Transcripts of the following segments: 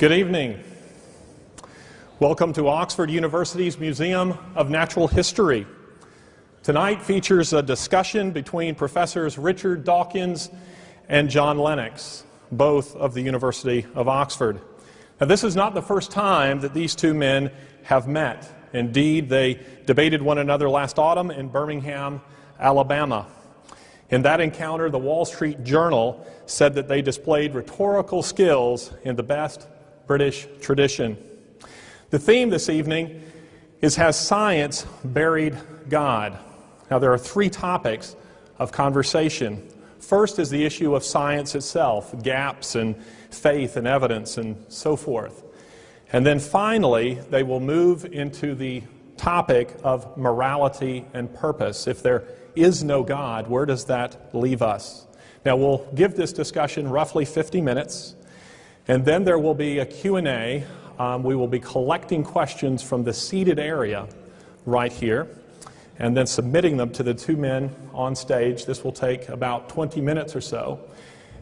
Good evening. Welcome to Oxford University's Museum of Natural History. Tonight features a discussion between Professors Richard Dawkins and John Lennox, both of the University of Oxford. Now, this is not the first time that these two men have met. Indeed, they debated one another last autumn in Birmingham, Alabama. In that encounter, the Wall Street Journal said that they displayed rhetorical skills in the best British tradition. The theme this evening is Has Science Buried God? Now, there are three topics of conversation. First is the issue of science itself, gaps in faith and evidence and so forth. And then finally, they will move into the topic of morality and purpose. If there is no God, where does that leave us? Now, we'll give this discussion roughly 50 minutes, and then there will be a Q&A. We will be collecting questions from the seated area right here, and then submitting them to the two men on stage. This will take about 20 minutes or so.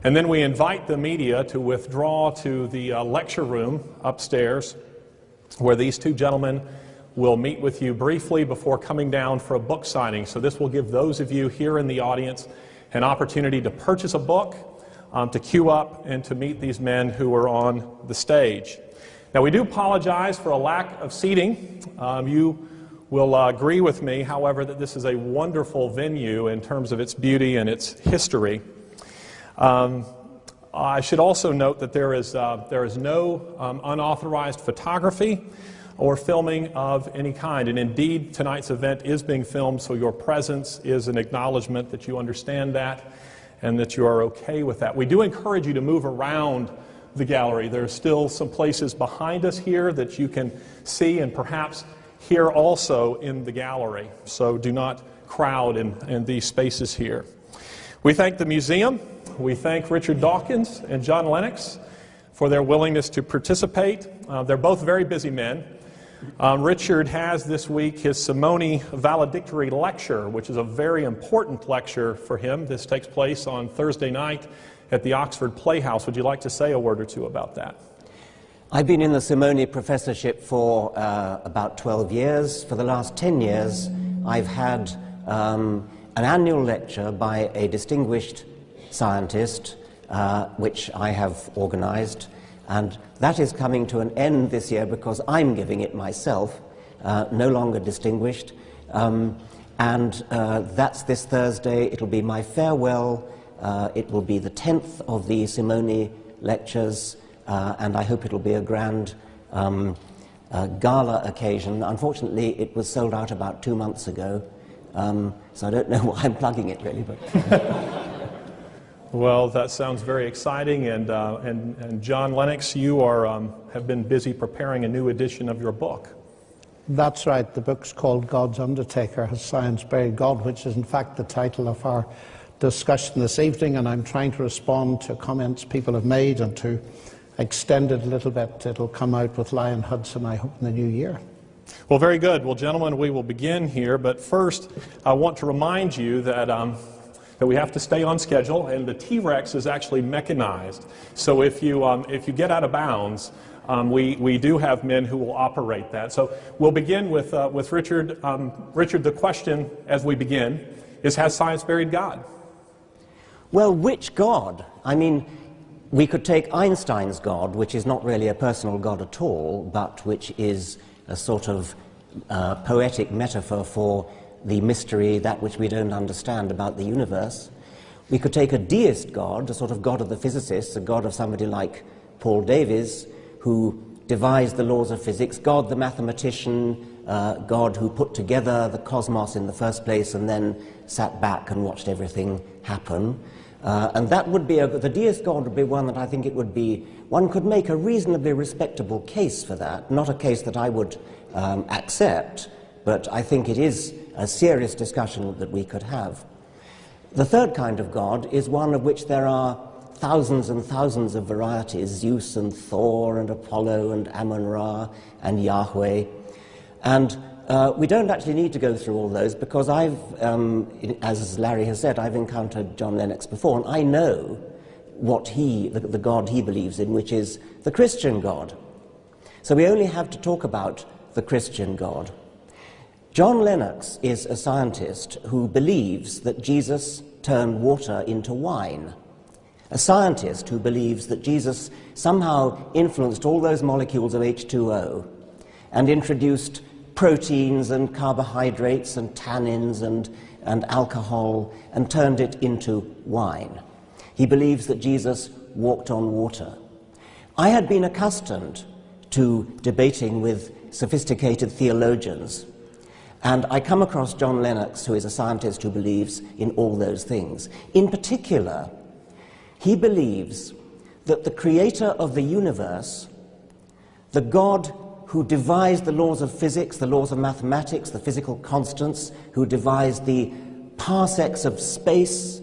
And then we invite the media to withdraw to the lecture room upstairs, where these two gentlemen will meet with you briefly before coming down for a book signing. So this will give those of you here in the audience an opportunity to purchase a book, to queue up, and to meet these men who are on the stage. Now, we do apologize for a lack of seating. You will agree with me, however, that this is a wonderful venue in terms of its beauty and its history. I should also note that there is no unauthorized photography or filming of any kind. And indeed, tonight's event is being filmed, so your presence is an acknowledgement that you understand that and that you are okay with that. We do encourage you to move around the gallery. There are still some places behind us here that you can see and perhaps hear also in the gallery. So do not crowd in these spaces here. We thank the museum. We thank Richard Dawkins and John Lennox for their willingness to participate. They're both very busy men. Richard has this week his Simone valedictory lecture, which is a very important lecture for him. This takes place on Thursday night at the Oxford Playhouse. Would you like to say a word or two about that? I've been in the Simone professorship for about 12 years. For the last 10 years, I've had an annual lecture by a distinguished scientist, which I have organized, and that is coming to an end this year because I'm giving it myself, no longer distinguished, and that's this Thursday. It'll be my farewell. It will be the 10th of the Simone lectures, and I hope it'll be a grand gala occasion. Unfortunately, it was sold out about 2 months ago, so I don't know why I'm plugging it really, but... Well, that sounds very exciting, and John Lennox, you have been busy preparing a new edition of your book. That's right. The book's called God's Undertaker, Has Science Buried God?, which is in fact the title of our discussion this evening, and I'm trying to respond to comments people have made and to extend it a little bit. It'll come out with Lion Hudson, I hope, in the new year. Well, very good. Well, gentlemen, we will begin here, but first I want to remind you that we have to stay on schedule, and the T-Rex is actually mechanized. So if you get out of bounds, we do have men who will operate that. So we'll begin with Richard. Richard, the question as we begin is, has science buried God? Well, which God? I mean, we could take Einstein's God, which is not really a personal God at all, but which is a sort of poetic metaphor for the mystery, that which we don't understand about the universe. We could take a deist God, a sort of God of the physicists, a God of somebody like Paul Davies, who devised the laws of physics, God the mathematician, God who put together the cosmos in the first place and then sat back and watched everything happen. And that would be, the deist God would be one that I think it would be, one could make a reasonably respectable case for that, not a case that I would accept, but I think it is a serious discussion that we could have. The third kind of God is one of which there are thousands and thousands of varieties, Zeus and Thor and Apollo and Amun-Ra and Yahweh. And we don't actually need to go through all those because I've, as Larry has said, I've encountered John Lennox before, and I know the God he believes in, which is the Christian God. So we only have to talk about the Christian God. John Lennox is a scientist who believes that Jesus turned water into wine. A scientist who believes that Jesus somehow influenced all those molecules of H2O and introduced proteins and carbohydrates and tannins and alcohol and turned it into wine. He believes that Jesus walked on water. I had been accustomed to debating with sophisticated theologians, and I come across John Lennox, who is a scientist who believes in all those things. In particular, he believes that the creator of the universe, the God who devised the laws of physics, the laws of mathematics, the physical constants, who devised the parsecs of space,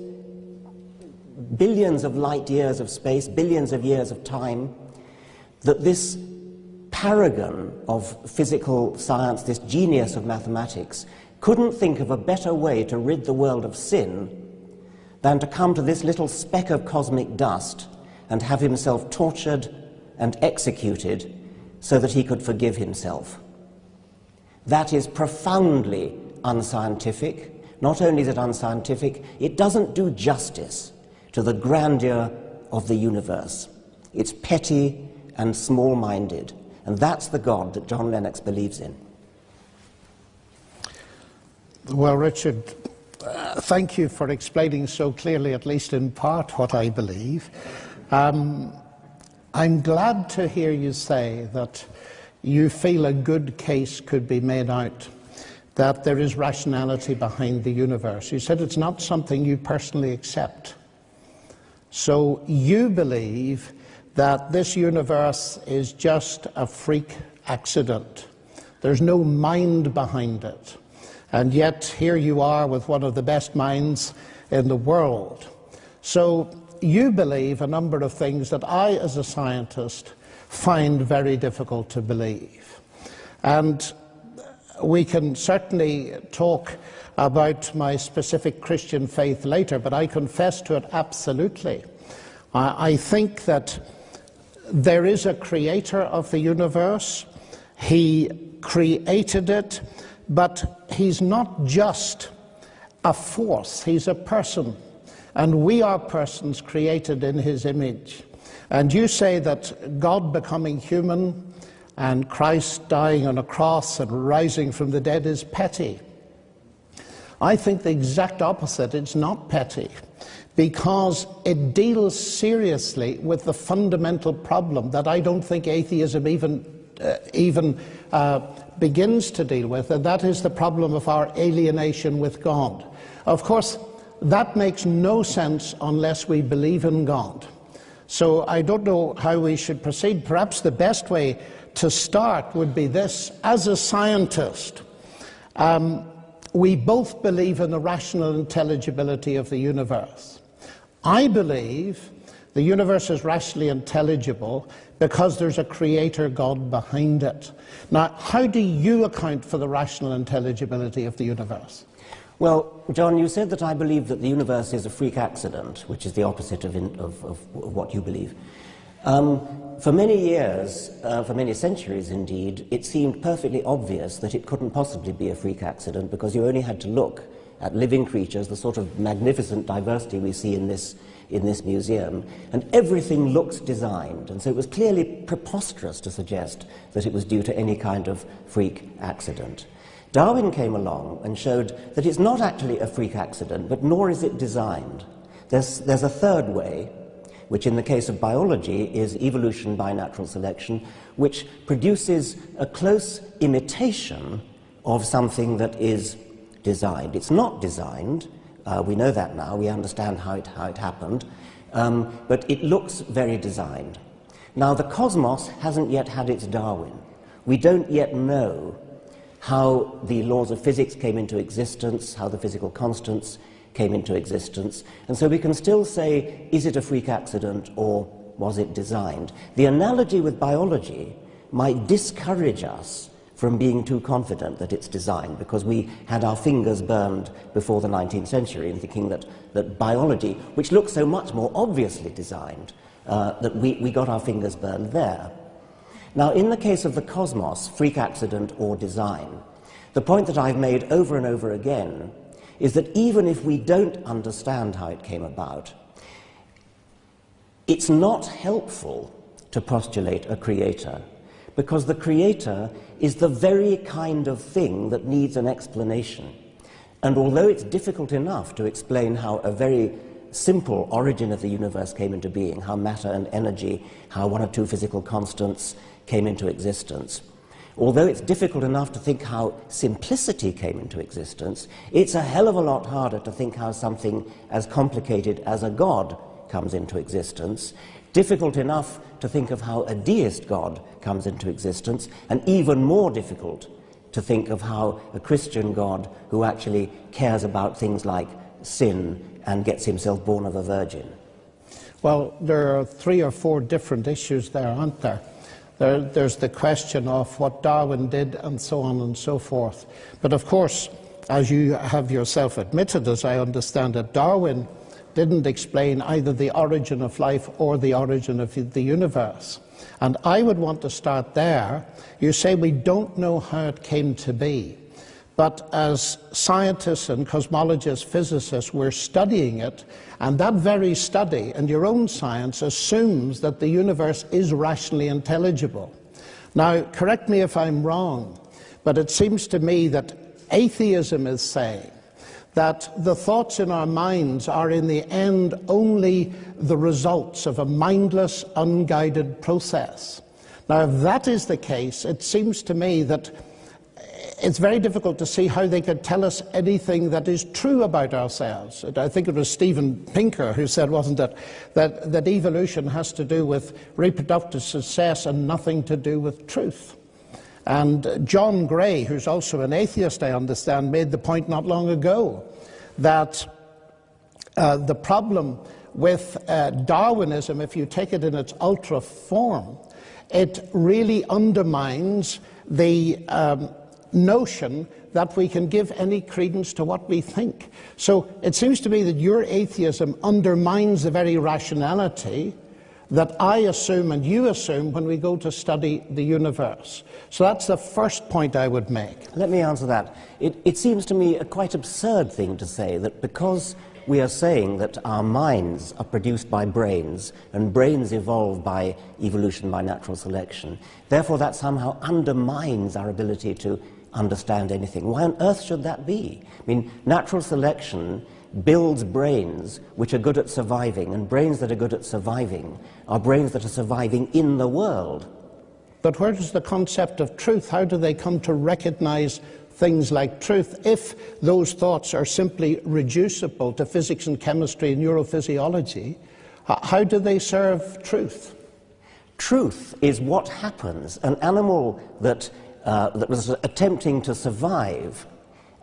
billions of light years of space, billions of years of time, that this paragon of physical science, this genius of mathematics, couldn't think of a better way to rid the world of sin than to come to this little speck of cosmic dust and have himself tortured and executed so that he could forgive himself. That is profoundly unscientific. Not only is it unscientific, it doesn't do justice to the grandeur of the universe. It's petty and small-minded, and that's the God that John Lennox believes in. Well, Richard, thank you for explaining so clearly, at least in part, what I believe. I'm glad to hear you say that you feel a good case could be made out that there is rationality behind the universe. You said it's not something you personally accept. So you believe that this universe is just a freak accident. There's no mind behind it. And yet here you are with one of the best minds in the world. So you believe a number of things that I, as a scientist, find very difficult to believe. And we can certainly talk about my specific Christian faith later, but I confess to it absolutely. I think that there is a creator of the universe. He created it, but he's not just a force, he's a person. And we are persons created in his image. And you say that God becoming human and Christ dying on a cross and rising from the dead is petty. I think the exact opposite. It's not petty, because it deals seriously with the fundamental problem that I don't think atheism even begins to deal with, and that is the problem of our alienation with God. Of course, that makes no sense unless we believe in God. So I don't know how we should proceed. Perhaps the best way to start would be this. As a scientist, we both believe in the rational intelligibility of the universe. I believe the universe is rationally intelligible because there's a creator God behind it. Now, how do you account for the rational intelligibility of the universe? Well, John, you said that I believe that the universe is a freak accident, which is the opposite of what you believe. For many years, for many centuries indeed, it seemed perfectly obvious that it couldn't possibly be a freak accident, because you only had to look at living creatures, the sort of magnificent diversity we see in this museum, and everything looks designed. And so it was clearly preposterous to suggest that it was due to any kind of freak accident. Darwin came along and showed that it's not actually a freak accident, but nor is it designed. There's a third way, which in the case of biology is evolution by natural selection, which produces a close imitation of something that is designed. It's not designed. We know that now. We understand how it happened. But it looks very designed. Now, the cosmos hasn't yet had its Darwin. We don't yet know how the laws of physics came into existence, how the physical constants came into existence. And so we can still say, is it a freak accident or was it designed? The analogy with biology might discourage us from being too confident that it's designed, because we had our fingers burned before the 19th century in thinking that biology, which looks so much more obviously designed, that we got our fingers burned there. Now, in the case of the cosmos, freak accident or design, the point that I've made over and over again is that even if we don't understand how it came about, it's not helpful to postulate a creator, because the creator is the very kind of thing that needs an explanation. And although it's difficult enough to explain how a very simple origin of the universe came into being, how matter and energy, how one or two physical constants came into existence, although it's difficult enough to think how simplicity came into existence, it's a hell of a lot harder to think how something as complicated as a god comes into existence, difficult enough to think of how a deist God comes into existence, and even more difficult to think of how a Christian God who actually cares about things like sin and gets himself born of a virgin. Well, there are 3 or 4 different issues there, aren't there? There's the question of what Darwin did and so on and so forth. But of course, as you have yourself admitted, as I understand it, Darwin didn't explain either the origin of life or the origin of the universe. And I would want to start there. You say we don't know how it came to be, but as scientists and cosmologists, physicists, we're studying it, and that very study and your own science assumes that the universe is rationally intelligible. Now, correct me if I'm wrong, but it seems to me that atheism is saying that the thoughts in our minds are in the end only the results of a mindless, unguided process. Now, if that is the case, it seems to me that it's very difficult to see how they could tell us anything that is true about ourselves. I think it was Steven Pinker who said, wasn't it, that evolution has to do with reproductive success and nothing to do with truth. And John Gray, who's also an atheist, I understand, made the point not long ago that the problem with Darwinism, if you take it in its ultra form, it really undermines the notion that we can give any credence to what we think. So it seems to me that your atheism undermines the very rationality that I assume and you assume when we go to study the universe. So that's the first point I would make. Let me answer that. It seems to me a quite absurd thing to say that because we are saying that our minds are produced by brains and brains evolve by evolution, by natural selection, therefore that somehow undermines our ability to understand anything. Why on earth should that be? I mean, natural selection builds brains which are good at surviving, and brains that are good at surviving are brains that are surviving in the world. But where does the concept of truth, how do they come to recognize things like truth if those thoughts are simply reducible to physics and chemistry and neurophysiology? How do they serve truth? Truth is what happens. An animal that was attempting to survive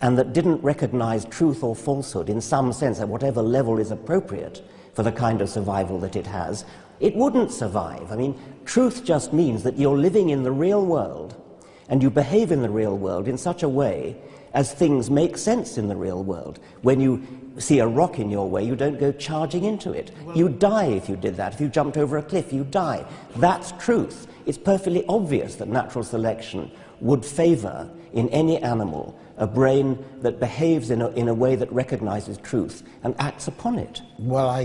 and that didn't recognize truth or falsehood in some sense at whatever level is appropriate for the kind of survival that it has, it wouldn't survive. I mean, truth just means that you're living in the real world and you behave in the real world in such a way as things make sense in the real world. When you see a rock in your way, you don't go charging into it. You die if you did that. If you jumped over a cliff, you die. That's truth. It's perfectly obvious that natural selection would favor in any animal a brain that behaves in a way that recognizes truth and acts upon it. Well, I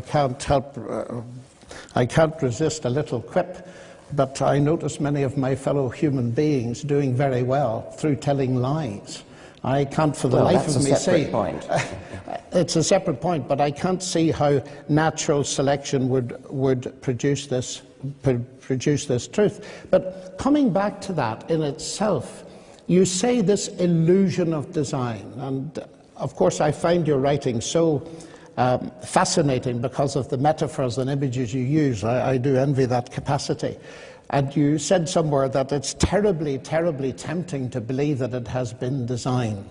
can't resist a little quip, but I notice many of my fellow human beings doing very well through telling lies. I can't for the life of me say... Point. It's a separate point, but I can't see how natural selection would produce this truth. But coming back to that in itself, you say this illusion of design, and of course I find your writing so fascinating because of the metaphors and images you use. I do envy that capacity. And you said somewhere that it's terribly, terribly tempting to believe that it has been designed.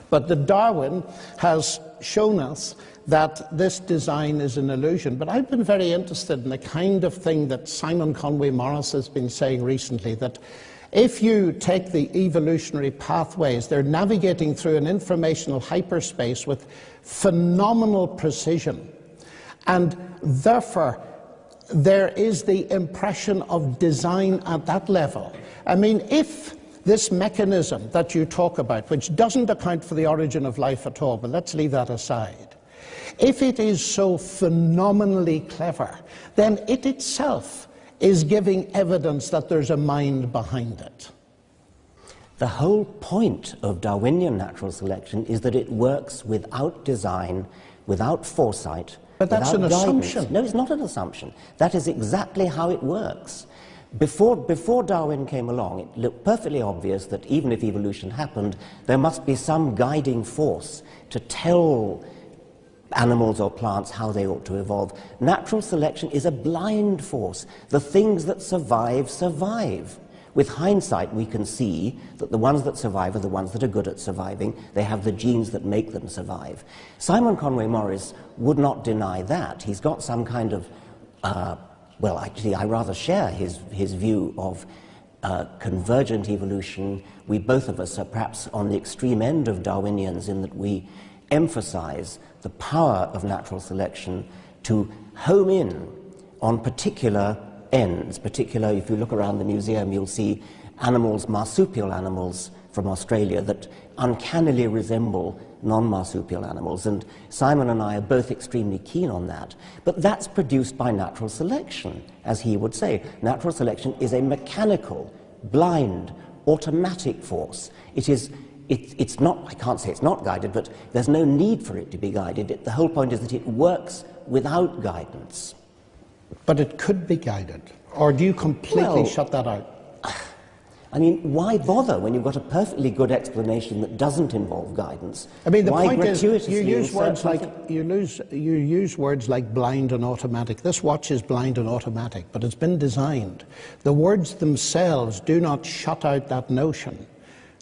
But the Darwin has shown us that this design is an illusion. But I've been very interested in the kind of thing that Simon Conway Morris has been saying recently, that If you take the evolutionary pathways, they're navigating through an informational hyperspace with phenomenal precision. And therefore, there is the impression of design at that level. I mean, if this mechanism that you talk about, which doesn't account for the origin of life at all, but let's leave that aside, if it is so phenomenally clever, then it itself is giving evidence that there's a mind behind it. The whole point of Darwinian natural selection is that it works without design, without foresight, but that's an assumption. No, it's not an assumption. That is exactly how it works. Before Darwin came along, it looked perfectly obvious that even if evolution happened, there must be some guiding force to tell animals or plants how they ought to evolve. Natural selection is a blind force. The things that survive, survive. With hindsight, we can see that the ones that survive are the ones that are good at surviving. They have the genes that make them survive. Simon Conway Morris would not deny that. He's got some kind of, well, actually, I rather share his view of convergent evolution. We both of us are perhaps on the extreme end of Darwinians in that we emphasize the power of natural selection to home in on particular ends. Particular, if you look around the museum, you'll see animals, marsupial animals from Australia that uncannily resemble non-marsupial animals, and Simon and I are both extremely keen on that. But that's produced by natural selection, as he would say. Natural selection is a mechanical, blind, automatic force. It's not, I can't say it's not guided, but there's no need for it to be guided. The whole point is that it works without guidance. But it could be guided, or do you completely shut that out? I mean, why bother when you've got a perfectly good explanation that doesn't involve guidance? I mean, the why point is, you use words like blind and automatic. This watch is blind and automatic, but it's been designed. The words themselves do not shut out that notion.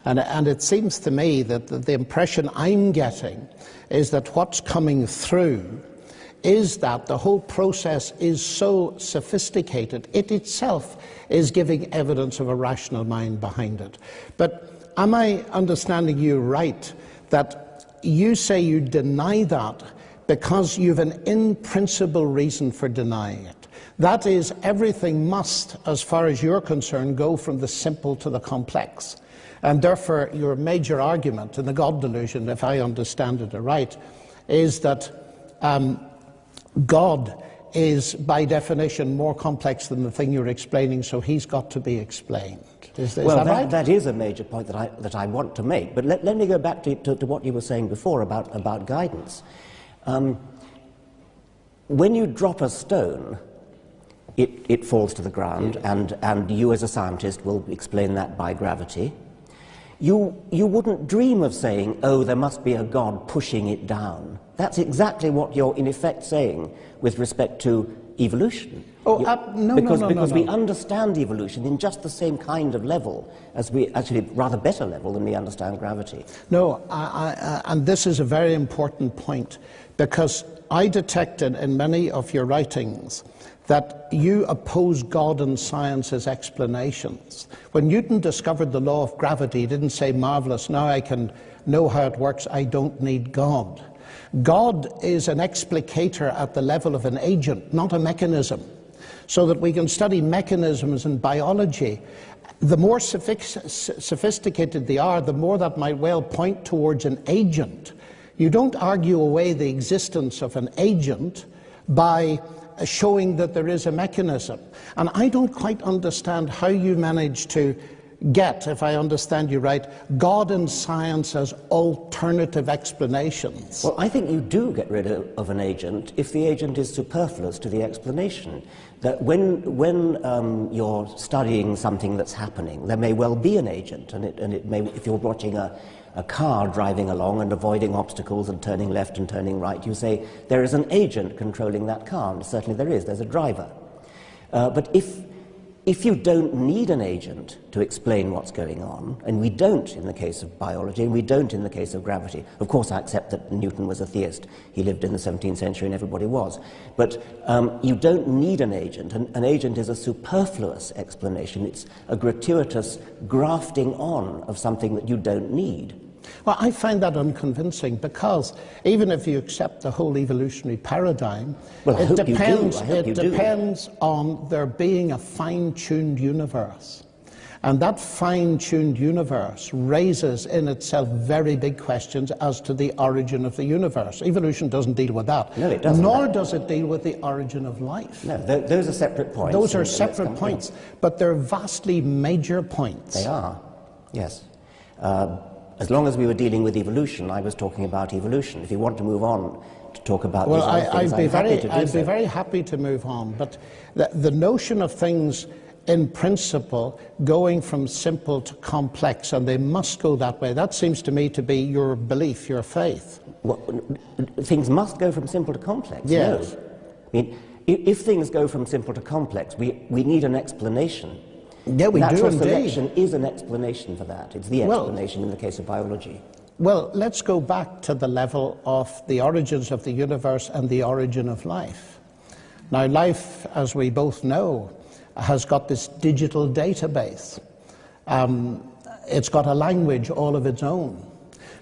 And it seems to me that the impression I'm getting is that what's coming through is that the whole process is so sophisticated, it itself is giving evidence of a rational mind behind it. But am I understanding you right, that you say you deny that because you've an in-principle reason for denying it? That is, everything must, as far as you're concerned, go from the simple to the complex. And therefore, your major argument in the God delusion, if I understand it right, is that God is, by definition, more complex than the thing you're explaining, so he's got to be explained. Is that right? That is a major point that I want to make. But let me go back to what you were saying before about guidance. When you drop a stone, it falls to the ground, and you as a scientist will explain that by gravity. You wouldn't dream of saying, oh, there must be a God pushing it down. That's exactly what you're in effect saying with respect to evolution. Because we understand evolution in just the same kind of level as we, actually rather better level than we understand gravity. No, and this is a very important point, because I detected in many of your writings that you oppose God and science as explanations. When Newton discovered the law of gravity, he didn't say, marvelous, now I can know how it works, I don't need God. God is an explicator at the level of an agent, not a mechanism. So that we can study mechanisms in biology, the more sophisticated they are, the more that might well point towards an agent. You don't argue away the existence of an agent by showing that there is a mechanism. And I don't quite understand how you manage to get, if I understand you right, God and science as alternative explanations. Well, I think you do get rid of an agent if the agent is superfluous to the explanation. That when you're studying something that's happening, there may well be an agent, and it may, if you're watching a car driving along and avoiding obstacles and turning left and turning right, you say there is an agent controlling that car, and certainly there is, there's a driver. But if if you don't need an agent to explain what's going on, and we don't in the case of biology, and we don't in the case of gravity. Of course, I accept that Newton was a theist. He lived in the 17th century and everybody was. But you don't need an agent. An agent is a superfluous explanation. It's a gratuitous grafting on of something that you don't need. Well, I find that unconvincing, because even if you accept the whole evolutionary paradigm, it depends on there being a fine-tuned universe. And that fine-tuned universe raises in itself very big questions as to the origin of the universe. Evolution doesn't deal with that. No, it doesn't. Nor does it deal with the origin of life. No, those are separate points. Those are separate points, but they're vastly major points. They are, yes. As long as we were dealing with evolution, I was talking about evolution. If you want to move on to talk about these other things, I'd be very happy to move on. But the notion of things in principle going from simple to complex, and they must go that way, that seems to me to be your belief, your faith. Well, things must go from simple to complex. Yes. No. I mean, if things go from simple to complex, we need an explanation. Yeah, we Natural do indeed. selection is an explanation for that. It's the explanation in the case of biology. Well, let's go back to the level of the origins of the universe and the origin of life. Now, life, as we both know, has got this digital database. It's got a language all of its own.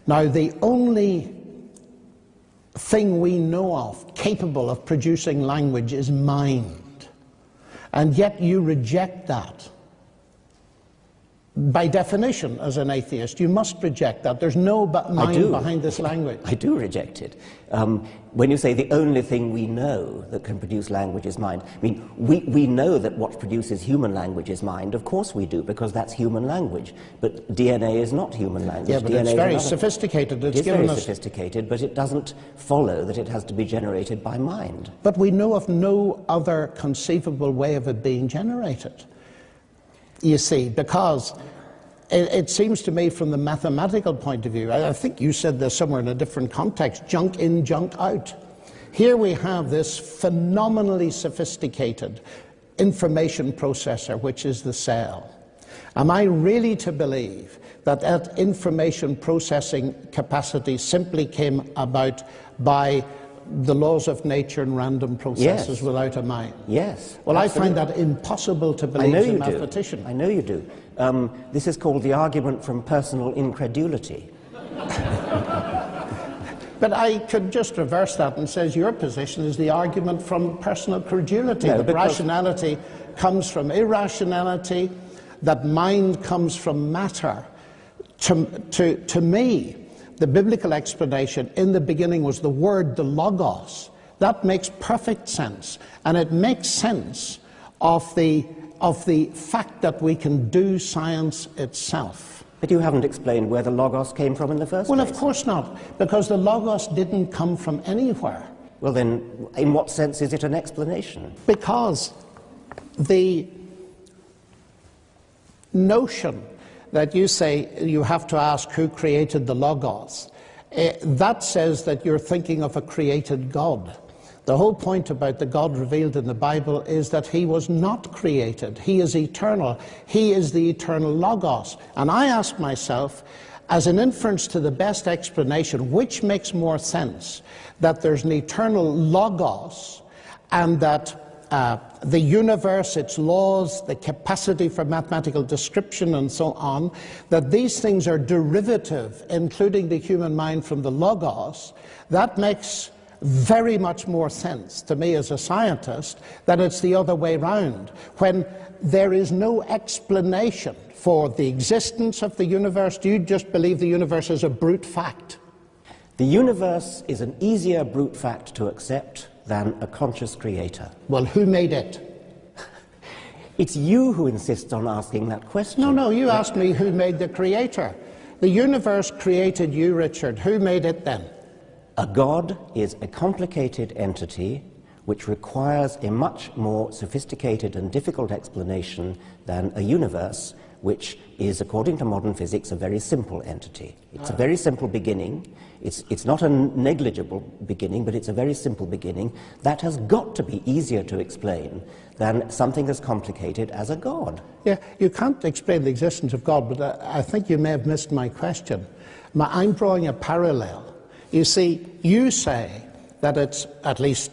Now, the only thing we know of capable of producing language is mind. And yet you reject that. By definition, as an atheist, you must reject that. There's no mind behind this language. I do reject it. When you say the only thing we know that can produce language is mind, I mean, we know that what produces human language is mind. Of course we do, because that's human language. But DNA is not human language. Yeah, but DNA it's very sophisticated. It's very sophisticated, but it doesn't follow that it has to be generated by mind. But we know of no other conceivable way of it being generated. You see, because it seems to me from the mathematical point of view, I think you said this somewhere in a different context, junk in, junk out. Here we have this phenomenally sophisticated information processor, which is the cell. Am I really to believe that that information processing capacity simply came about by the laws of nature and random processes without a mind? Yes. Well, absolutely. I find that impossible to believe as a mathematician. I know you do. This is called the argument from personal incredulity. But I could just reverse that and say your position is the argument from personal credulity. No, that rationality comes from irrationality, that mind comes from matter. To me, the biblical explanation in the beginning was the word, the logos. That makes perfect sense. And it makes sense of the fact that we can do science itself. But you haven't explained where the logos came from in the first place. Well, of course not, because the logos didn't come from anywhere. Well then, in what sense is it an explanation? Because the notion that you say you have to ask who created the logos, that says that you're thinking of a created God. The whole point about the God revealed in the Bible is that he was not created. He is eternal. He is the eternal logos. And I ask myself, as an inference to the best explanation, which makes more sense? That there's an eternal logos and that the universe, its laws, the capacity for mathematical description and so on, that these things are derivative, including the human mind, from the logos. That makes very much more sense to me as a scientist than it's the other way round, when there is no explanation for the existence of the universe. Do you just believe the universe is a brute fact? The universe is an easier brute fact to accept than a conscious creator. Well, who made it? It's you who insists on asking that question. No, you asked me who made the creator. The universe created you, Richard. Who made it then? A God is a complicated entity which requires a much more sophisticated and difficult explanation than a universe, which is, according to modern physics, a very simple entity. It's a very simple beginning. It's not a negligible beginning, but it's a very simple beginning. That has got to be easier to explain than something as complicated as a God. Yeah, you can't explain the existence of God, but I think you may have missed my question. I'm drawing a parallel. You see, you say that it's, at least,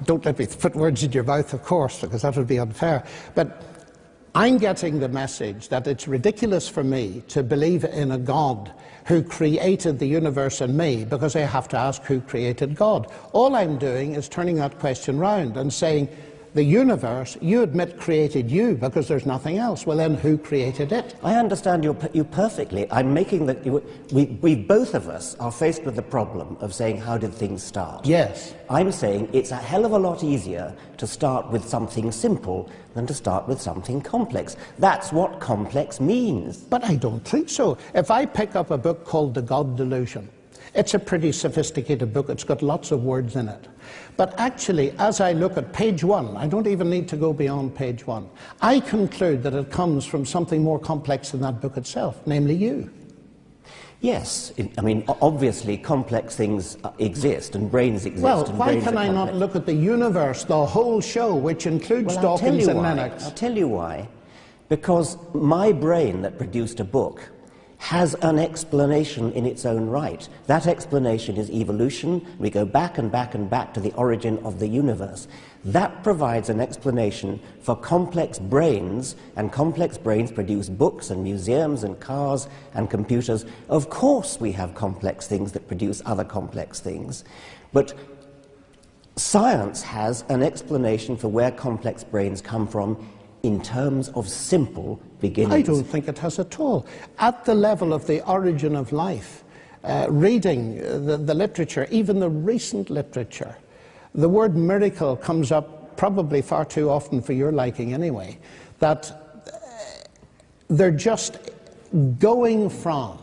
don't let me put words in your mouth, of course, because that would be unfair, but I'm getting the message that it's ridiculous for me to believe in a God who created the universe and me, because I have to ask who created God. All I'm doing is turning that question round and saying, the universe, you admit, created you because there's nothing else. Well, then who created it? I understand you perfectly. I'm making that we both of us are faced with the problem of saying, how did things start? Yes. I'm saying it's a hell of a lot easier to start with something simple than to start with something complex. That's what complex means. But I don't think so. If I pick up a book called The God Delusion, it's a pretty sophisticated book. It's got lots of words in it. But actually, as I look at page 1, I don't even need to go beyond page 1, I conclude that it comes from something more complex than that book itself, namely you. Yes, I mean, obviously complex things exist and brains exist. Well, and why can I not look at the universe, the whole show, which includes Dawkins and Leyland? I'll tell you why. Because my brain that produced a book has an explanation in its own right. That explanation is evolution. We go back and back and back to the origin of the universe. That provides an explanation for complex brains, and complex brains produce books and museums and cars and computers. Of course we have complex things that produce other complex things, but science has an explanation for where complex brains come from in terms of simple beginnings. I don't think it has at all. At the level of the origin of life, reading the literature, even the recent literature, the word miracle comes up probably far too often for your liking anyway, that they're just going from,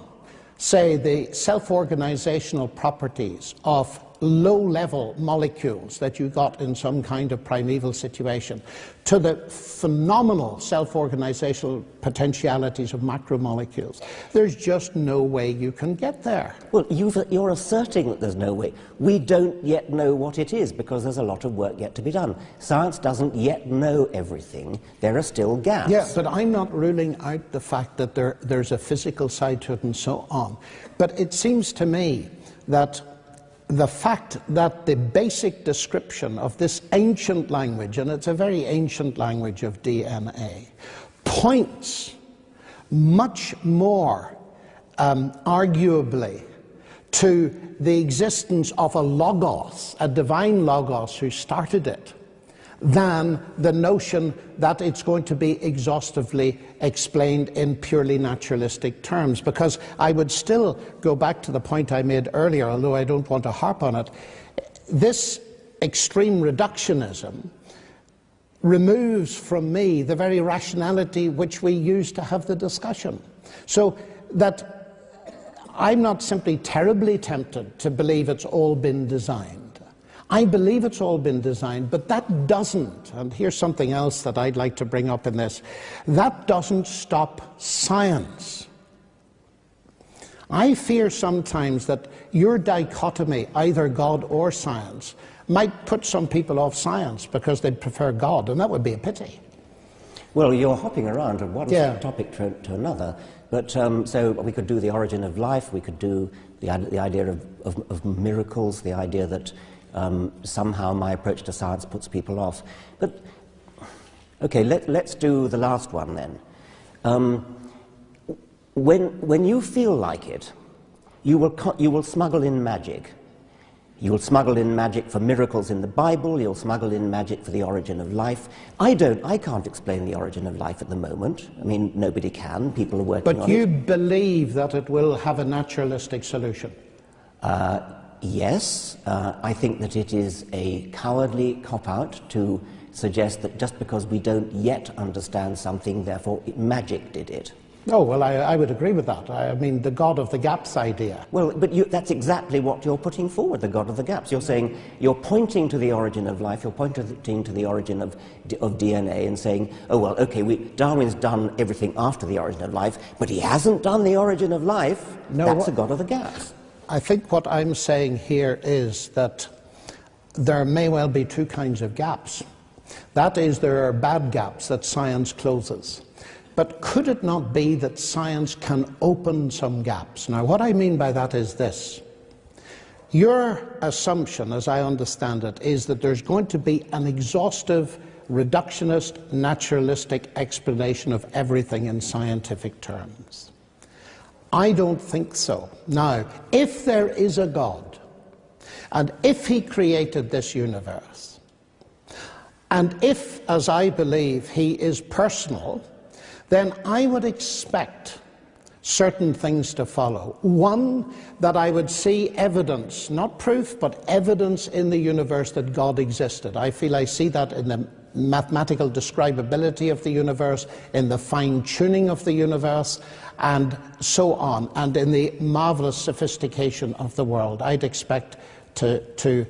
say, the self-organizational properties of low-level molecules that you got in some kind of primeval situation to the phenomenal self-organizational potentialities of macromolecules. There's just no way you can get there. Well, you're asserting that there's no way. We don't yet know what it is because there's a lot of work yet to be done. Science doesn't yet know everything. There are still gaps. Yeah, but I'm not ruling out the fact that there's a physical side to it and so on. But it seems to me that the fact that the basic description of this ancient language, and it's a very ancient language of DNA, points much more arguably to the existence of a logos, a divine logos who started it, than the notion that it's going to be exhaustively explained in purely naturalistic terms. Because I would still go back to the point I made earlier, although I don't want to harp on it. This extreme reductionism removes from me the very rationality which we use to have the discussion. So that I'm not simply terribly tempted to believe it's all been designed. I believe it's all been designed, but that doesn't, and here's something else that I'd like to bring up in this, that doesn't stop science. I fear sometimes that your dichotomy, either God or science, might put some people off science because they'd prefer God, and that would be a pity. Well, you're hopping around from one topic to another, but so we could do the origin of life, we could do the idea of miracles, the idea that somehow my approach to science puts people off. But, okay, let's do the last one then. When you feel like it, you will smuggle in magic. You'll smuggle in magic for miracles in the Bible, you'll smuggle in magic for the origin of life. I can't explain the origin of life at the moment. I mean, nobody can, people are working on it. But you believe that it will have a naturalistic solution? Yes, I think that it is a cowardly cop-out to suggest that just because we don't yet understand something, therefore magic did it. Oh, well, I would agree with that. I mean, the God of the gaps idea. Well, but that's exactly what you're putting forward, the God of the gaps. You're saying, you're pointing to the origin of life, you're pointing to the origin of DNA and saying, oh, well, okay, Darwin's done everything after the origin of life, but he hasn't done the origin of life. No, that's the God of the gaps. I think what I'm saying here is that there may well be two kinds of gaps. That is, there are bad gaps that science closes. But could it not be that science can open some gaps? Now, what I mean by that is this. Your assumption, as I understand it, is that there's going to be an exhaustive, reductionist, naturalistic explanation of everything in scientific terms. I don't think so. Now, if there is a God, and if he created this universe, and if, as I believe, he is personal, then I would expect certain things to follow. One, that I would see evidence, not proof, but evidence in the universe that God existed. I feel I see that in the mathematical describability of the universe, in the fine-tuning of the universe, and so on, and in the marvelous sophistication of the world. I'd expect to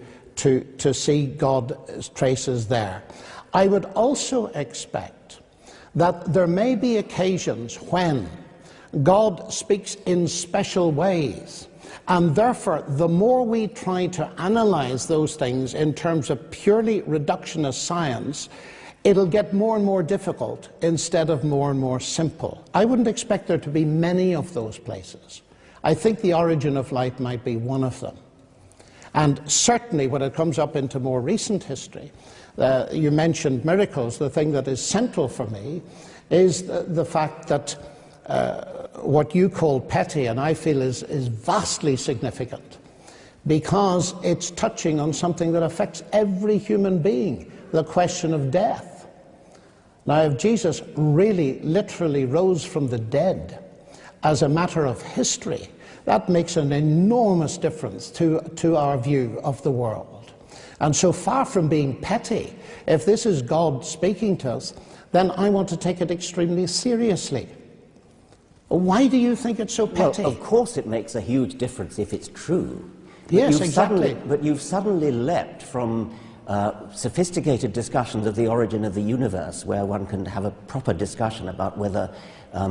see God's traces there. I would also expect that there may be occasions when God speaks in special ways, and therefore the more we try to analyze those things in terms of purely reductionist science, it'll get more and more difficult instead of more and more simple. I wouldn't expect there to be many of those places. I think the origin of life might be one of them. And certainly when it comes up into more recent history, you mentioned miracles. The thing that is central for me is the fact that what you call petty, and I feel is vastly significant, because it's touching on something that affects every human being, the question of death. Now, if Jesus really literally rose from the dead as a matter of history, that makes an enormous difference to our view of the world. And so far from being petty, if this is God speaking to us, then I want to take it extremely seriously. Why do you think it's so petty? Well, of course it makes a huge difference if it's true. But yes, exactly. But you've suddenly leapt from sophisticated discussions of the origin of the universe, where one can have a proper discussion about whether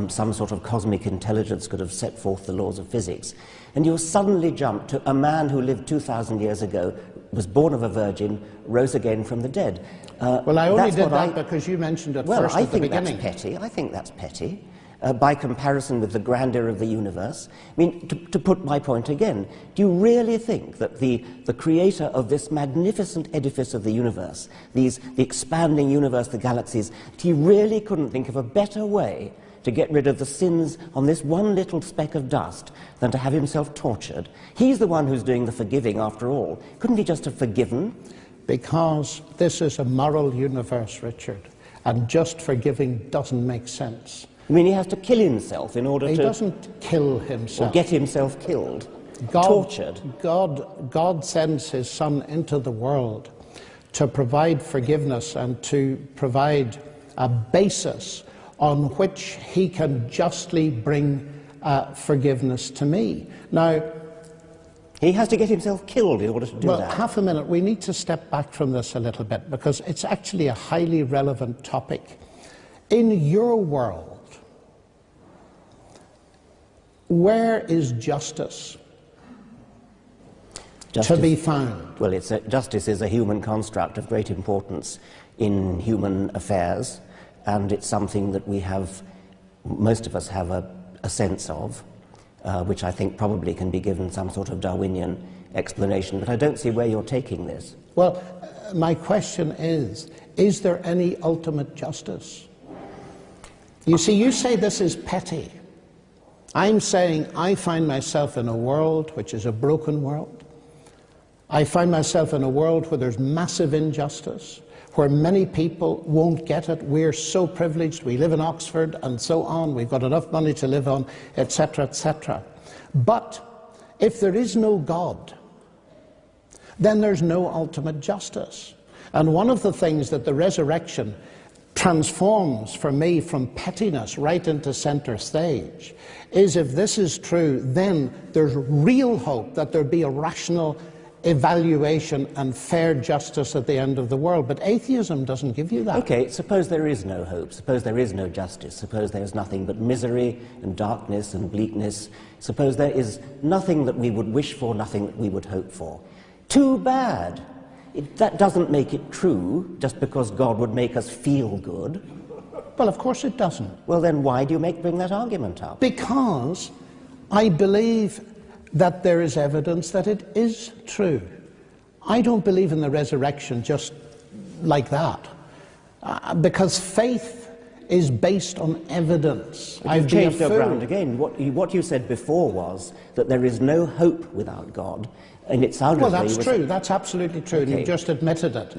some sort of cosmic intelligence could have set forth the laws of physics, and you suddenly jump to a man who lived 2,000 years ago, was born of a virgin, rose again from the dead. Well, I only did that because you mentioned it first at the beginning. Well, I think that's petty. By comparison with the grandeur of the universe. I mean, to put my point again, do you really think that the creator of this magnificent edifice of the universe, the expanding universe, the galaxies, he really couldn't think of a better way to get rid of the sins on this one little speck of dust than to have himself tortured? He's the one who's doing the forgiving after all. Couldn't he just have forgiven? Because this is a moral universe, Richard, and just forgiving doesn't make sense. I mean, he has to kill himself in order to... He doesn't kill himself. Or get himself killed, tortured. God sends his Son into the world to provide forgiveness and to provide a basis on which he can justly bring forgiveness to me. Now, he has to get himself killed in order to do that. Well, half a minute. We need to step back from this a little bit, because it's actually a highly relevant topic. In your world, where is justice to be found? Well, justice is a human construct of great importance in human affairs, and it's something that most of us have a sense of, which I think probably can be given some sort of Darwinian explanation, but I don't see where you're taking this. Well, my question is there any ultimate justice? You see, you say this is petty. I'm saying I find myself in a world which is a broken world. I find myself in a world where there's massive injustice, where many people won't get it. We're so privileged. We live in Oxford and so on. We've got enough money to live on, etc., etc. But if there is no God, then there's no ultimate justice. And one of the things that the resurrection transforms for me from pettiness right into center stage is, if this is true, then there's real hope that there'll be a rational evaluation and fair justice at the end of the world. But atheism doesn't give you that. Okay, suppose there is no hope, suppose there is no justice, suppose there is nothing but misery and darkness and bleakness, suppose there is nothing that we would wish for, nothing that we would hope for. Too bad. That doesn't make it true, just because God would make us feel good. Well, of course it doesn't. Well, then why do you bring that argument up? Because I believe that there is evidence that it is true. I don't believe in the resurrection just like that, because faith is based on evidence. I've changed your ground again. What you said before was that there is no hope without God, and it sounded well, that's true. That's absolutely true. Okay. You just admitted it.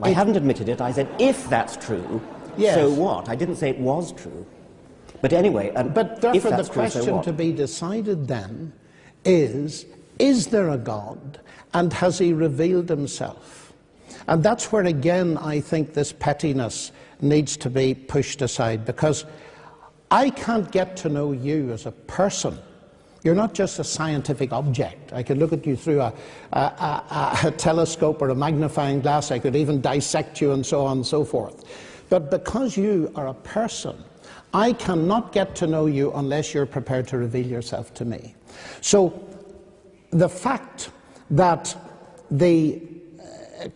I haven't admitted it. I said if that's true, yes. So what? I didn't say it was true. But anyway, but therefore if that's the question true, so to be decided then is there a God, and has he revealed himself? And that's where, again, I think this pettiness needs to be pushed aside, because I can't get to know you as a person. You're not just a scientific object. I could look at you through a telescope or a magnifying glass. I could even dissect you and so on and so forth. But because you are a person, I cannot get to know you unless you're prepared to reveal yourself to me. So the fact that the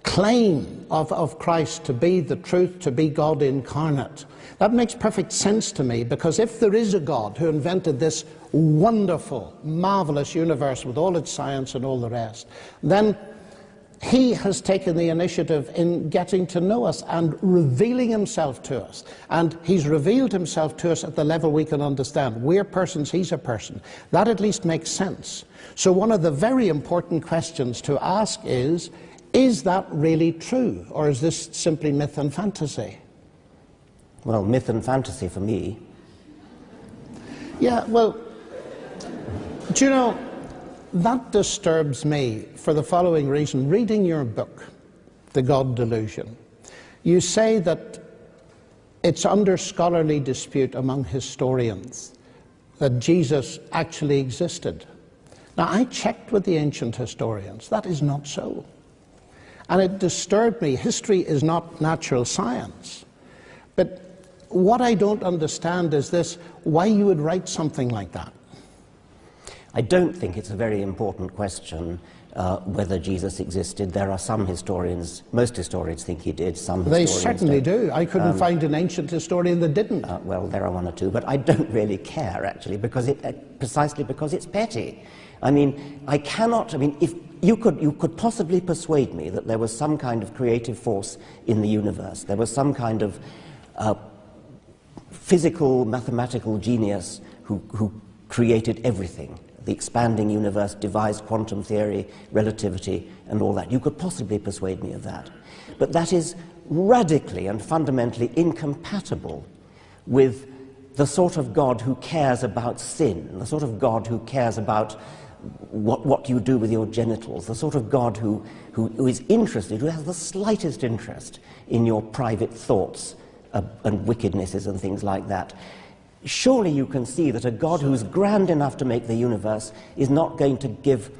claim of Christ to be the truth, to be God incarnate, that makes perfect sense to me, because if there is a God who invented this wonderful, marvelous universe with all its science and all the rest, then he has taken the initiative in getting to know us and revealing himself to us. And he's revealed himself to us at the level we can understand. We're persons, he's a person. That at least makes sense. So one of the very important questions to ask is that really true? Or is this simply myth and fantasy? Well, myth and fantasy for me. Yeah, well, do you know, that disturbs me for the following reason. Reading your book, The God Delusion, you say that it's under scholarly dispute among historians that Jesus actually existed. Now, I checked with the ancient historians. That is not so. And it disturbed me. History is not natural science. But what I don't understand is this: why you would write something like that. I don't think it's a very important question whether Jesus existed. There are some historians, most historians think he did, some historians They certainly don't. do. I couldn't find an ancient historian that didn't. Well, there are one or two, but I don't really care, actually, because precisely because it's petty. I mean, if you could possibly persuade me that there was some kind of creative force in the universe, there was some kind of physical, mathematical genius who created everything. The expanding universe, devised quantum theory, relativity, and all that. You could possibly persuade me of that. But that is radically and fundamentally incompatible with the sort of God who cares about sin, the sort of God who cares about what you do with your genitals, the sort of God who is interested, who has the slightest interest in your private thoughts and wickednesses and things like that. Surely you can see that a God who's grand enough to make the universe is not going to give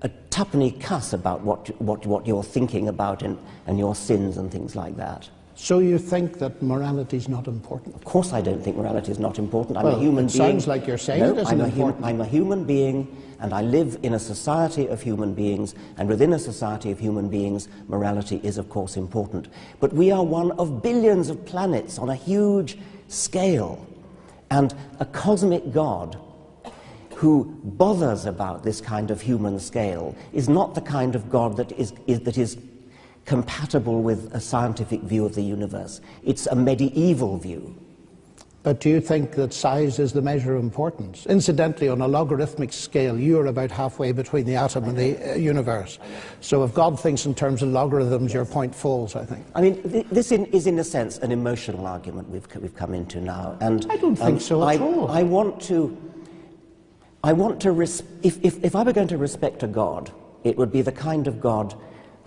a tuppenny cuss about what you're thinking about and your sins and things like that. So you think that morality is not important? Of course I don't think morality is not important. I'm a human being. Sounds like you're saying it isn't important. I'm a human being, and I live in a society of human beings, and within a society of human beings, morality is of course important. But we are one of billions of planets on a huge scale. And a cosmic God who bothers about this kind of human scale is not the kind of God that is compatible with a scientific view of the universe. It's a medieval view. But do you think that size is the measure of importance? Incidentally, on a logarithmic scale, you're about halfway between the atom and the universe. So if God thinks in terms of logarithms, your point falls, I think. I mean, this is in a sense an emotional argument we've come into now. And I don't think so at all. If I were going to respect a God, it would be the kind of God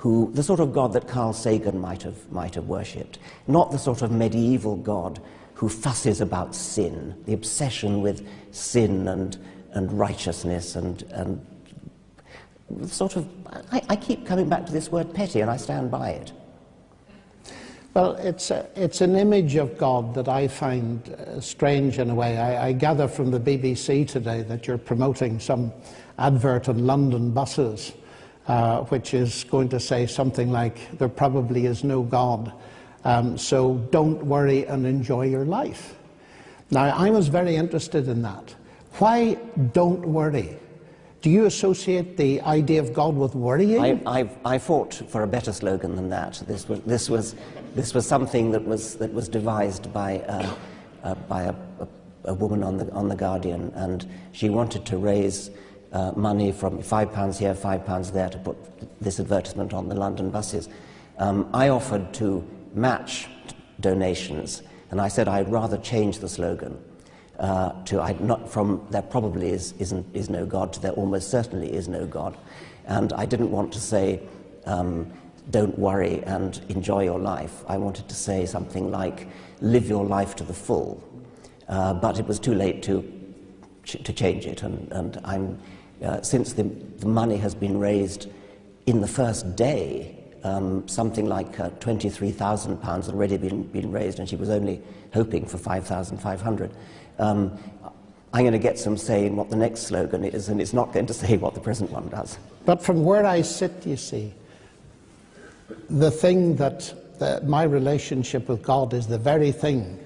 the sort of God that Carl Sagan might have worshipped, not the sort of medieval God who fusses about sin, the obsession with sin and righteousness and sort of, I keep coming back to this word petty, and I stand by it. Well, it's an image of God that I find strange in a way. I gather from the BBC today that you're promoting some advert on London buses, which is going to say something like, there probably is no God, so don't worry and enjoy your life. Now, I was very interested in that. Why don't worry? Do you associate the idea of God with worrying? I fought for a better slogan than that. This was something that was devised by a woman on the Guardian, and she wanted to raise money from £5 here, £5 there to put this advertisement on the London buses. I offered to match donations, and I said I'd rather change the slogan from there probably is no God to there almost certainly is no God. And I didn't want to say don't worry and enjoy your life. I wanted to say something like live your life to the full. But it was too late to change it, and I'm since the money has been raised in the first day, something like £23,000 already been raised, and she was only hoping for 5,500. I'm going to get some saying what the next slogan is, and it's not going to say what the present one does. But from where I sit, you see, the thing that my relationship with God is the very thing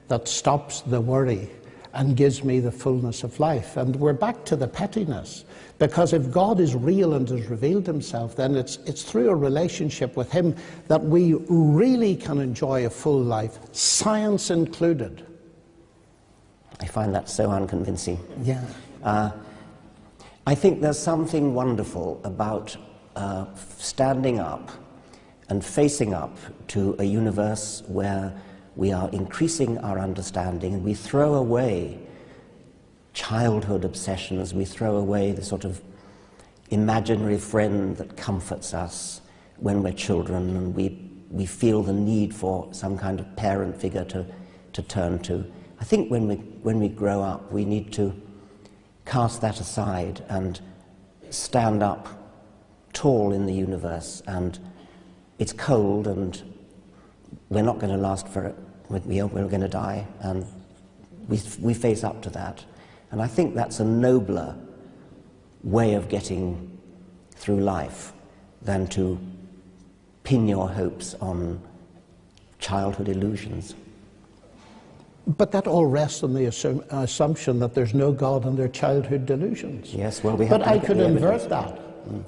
that stops the worry and gives me the fullness of life. And we're back to the pettiness, because if God is real and has revealed himself, then it's through a relationship with him that we really can enjoy a full life, science included. I find that so unconvincing. Yeah. I think there's something wonderful about standing up and facing up to a universe where we are increasing our understanding, and we throw away childhood obsessions, we throw away the sort of imaginary friend that comforts us when we're children, and we feel the need for some kind of parent figure to turn to. I think when we grow up, we need to cast that aside and stand up tall in the universe. And it's cold, and we're not going to last for it. We're going to die, and we face up to that. And I think that's a nobler way of getting through life than to pin your hopes on childhood illusions. But that all rests on the assumption that there's no God and their childhood delusions. Yes, well, we have but to I look at could the invert evidence. that.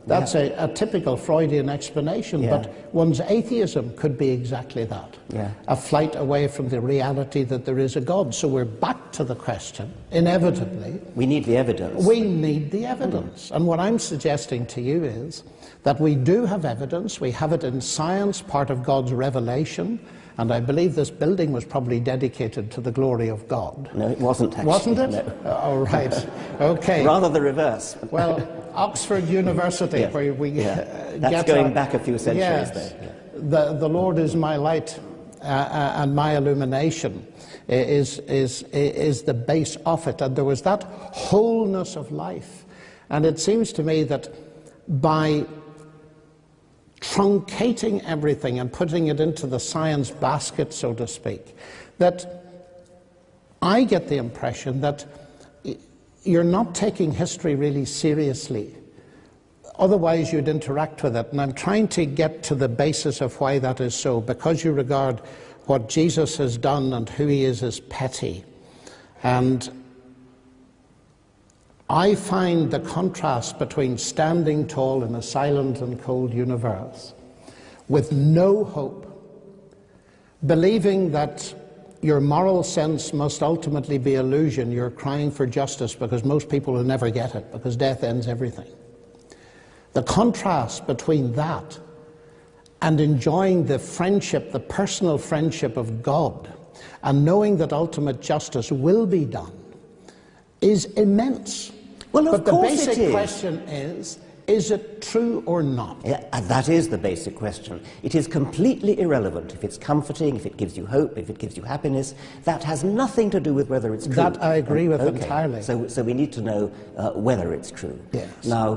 That's a typical Freudian explanation, Yeah. but one's atheism could be exactly that. Yeah. A flight away from the reality that there is a God. So we're back to the question, inevitably. We need the evidence. We need the evidence. And what I'm suggesting to you is that we do have evidence. We have it in science, part of God's revelation. And I believe this building was probably dedicated to the glory of God. No, it wasn't actually. Wasn't it? No. Oh, right. Okay. Rather the reverse. Well, Oxford University, Yeah. where we That's get going back a few centuries yes, there. Yeah. The Lord is my light and my illumination is the base of it. And there was that wholeness of life. And it seems to me that by truncating everything and putting it into the science basket, so to speak, that I get the impression that you're not taking history really seriously. Otherwise, you'd interact with it. And I'm trying to get to the basis of why that is so, because you regard what Jesus has done and who he is as petty. And I find the contrast between standing tall in a silent and cold universe with no hope, believing that your moral sense must ultimately be illusion. You're crying for justice because most people will never get it, because death ends everything. The contrast between that and enjoying the friendship, the personal friendship of God, and knowing that ultimate justice will be done, is immense. Well, of but the course basic it is. question Is it true or not? Yeah, that is the basic question. It is completely irrelevant if it's comforting, if it gives you hope, if it gives you happiness. That has nothing to do with whether it's true. That I agree with entirely. So we need to know whether it's true. Yes. Now,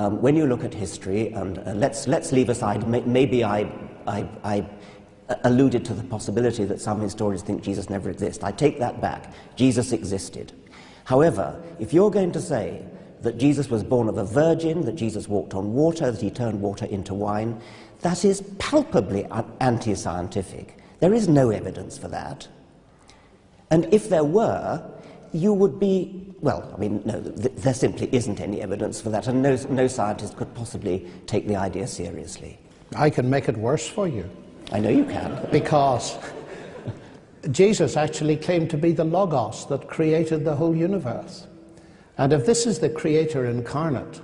when you look at history, and let's leave aside, maybe I alluded to the possibility that some historians think Jesus never existed. I take that back. Jesus existed. However, if you're going to say that Jesus was born of a virgin, that Jesus walked on water, that he turned water into wine, that is palpably anti-scientific. There is no evidence for that. And if there were, you would be, well, I mean, no, there simply isn't any evidence for that, and no scientist could possibly take the idea seriously. I can make it worse for you. I know you can. Because Jesus actually claimed to be the Logos that created the whole universe. And if this is the Creator incarnate,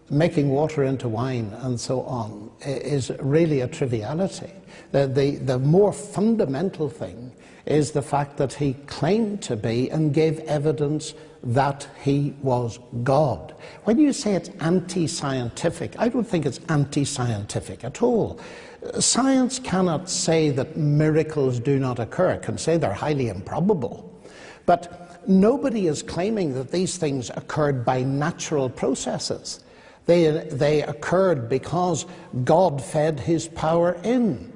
making water into wine and so on is really a triviality. The more fundamental thing is the fact that he claimed to be and gave evidence that he was God. When you say it's anti-scientific, I don't think it's anti-scientific at all. Science cannot say that miracles do not occur. It can say they're highly improbable. But nobody is claiming that these things occurred by natural processes. They occurred because God fed his power in.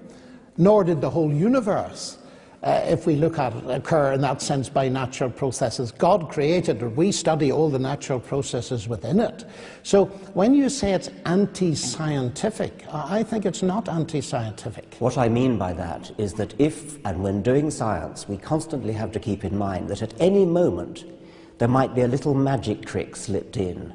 Nor did the whole universe, if we look at it, occur in that sense by natural processes. God created it. We study all the natural processes within it. So when you say it's anti-scientific, I think it's not anti-scientific. What I mean by that is that if, and when doing science, we constantly have to keep in mind that at any moment there might be a little magic trick slipped in.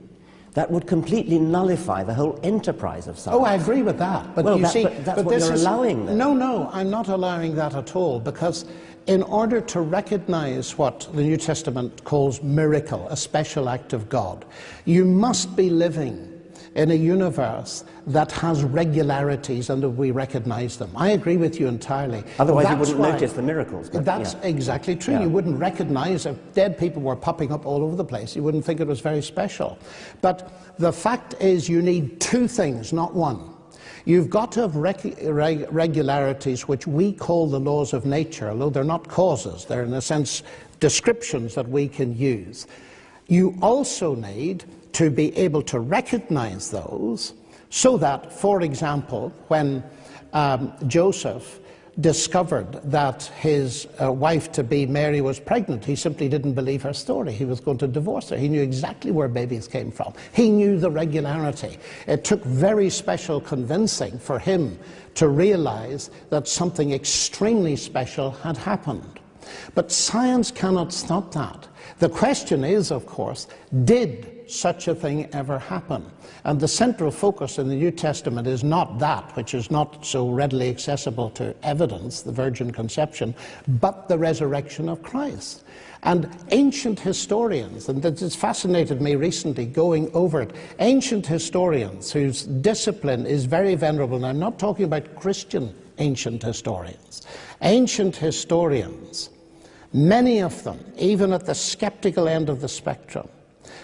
That would completely nullify the whole enterprise of science. Oh, I agree with that. But well, you see, that's what you're allowing then. No, I'm not allowing that at all, because in order to recognize what the New Testament calls miracle, a special act of God, you must be living in a universe that has regularities and that we recognize them. I agree with you entirely. Otherwise you wouldn't notice the miracles. That's exactly true. Yeah. You wouldn't recognize if dead people were popping up all over the place. You wouldn't think it was very special. But the fact is you need two things, not one. You've got to have regularities which we call the laws of nature, although they're not causes. They're, in a sense, descriptions that we can use. You also need to be able to recognize those so that, for example, when Joseph discovered that his wife-to-be Mary was pregnant, he simply didn't believe her story. He was going to divorce her. He knew exactly where babies came from. He knew the regularity. It took very special convincing for him to realize that something extremely special had happened. But science cannot stop that. The question is, of course, did such a thing ever happen? And the central focus in the New Testament is not that, which is not so readily accessible to evidence, the virgin conception, but the resurrection of Christ. And ancient historians, and it has fascinated me recently going over it, ancient historians whose discipline is very venerable, and I'm not talking about Christian ancient historians, ancient historians, many of them, even at the skeptical end of the spectrum,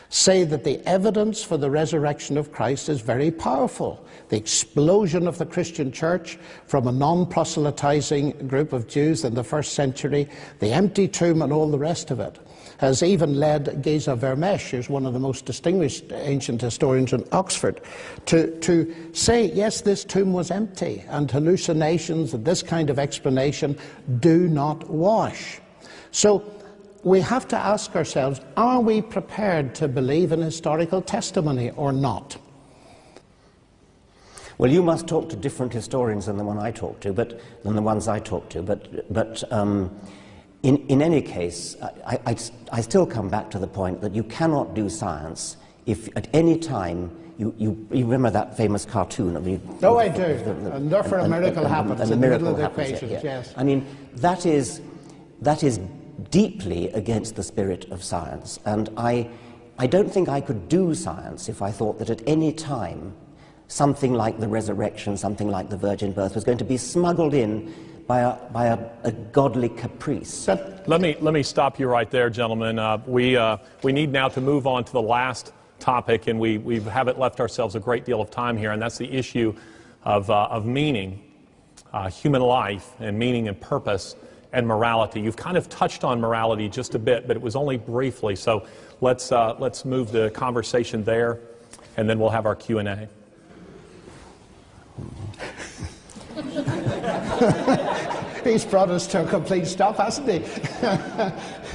say that the evidence for the resurrection of Christ is very powerful. The explosion of the Christian church from a non-proselytizing group of Jews in the first century, the empty tomb and all the rest of it, has even led Geza Vermesh, who's one of the most distinguished ancient historians in Oxford, to say, yes, this tomb was empty, and hallucinations and this kind of explanation do not wash. So we have to ask ourselves, are we prepared to believe in historical testimony or not? Well, you must talk to different historians than the one I talk to, than the ones I talk to. But in any case, I still come back to the point that you cannot do science if at any time you remember that famous cartoon of you. Oh, I do. And therefore a miracle happens in the middle of the equations. Yes. I mean, that is deeply against the spirit of science, and I don't think I could do science if I thought that at any time something like the resurrection, something like the virgin birth was going to be smuggled in by a godly caprice. Let me stop you right there, gentlemen. We need now to move on to the last topic, and we haven't left ourselves a great deal of time here, and that's the issue of meaning, human life, and meaning and purpose and morality. You've kind of touched on morality just a bit, but it was only briefly. So let's move the conversation there, and then we'll have our Q&A. He's brought us to a complete stop, hasn't he?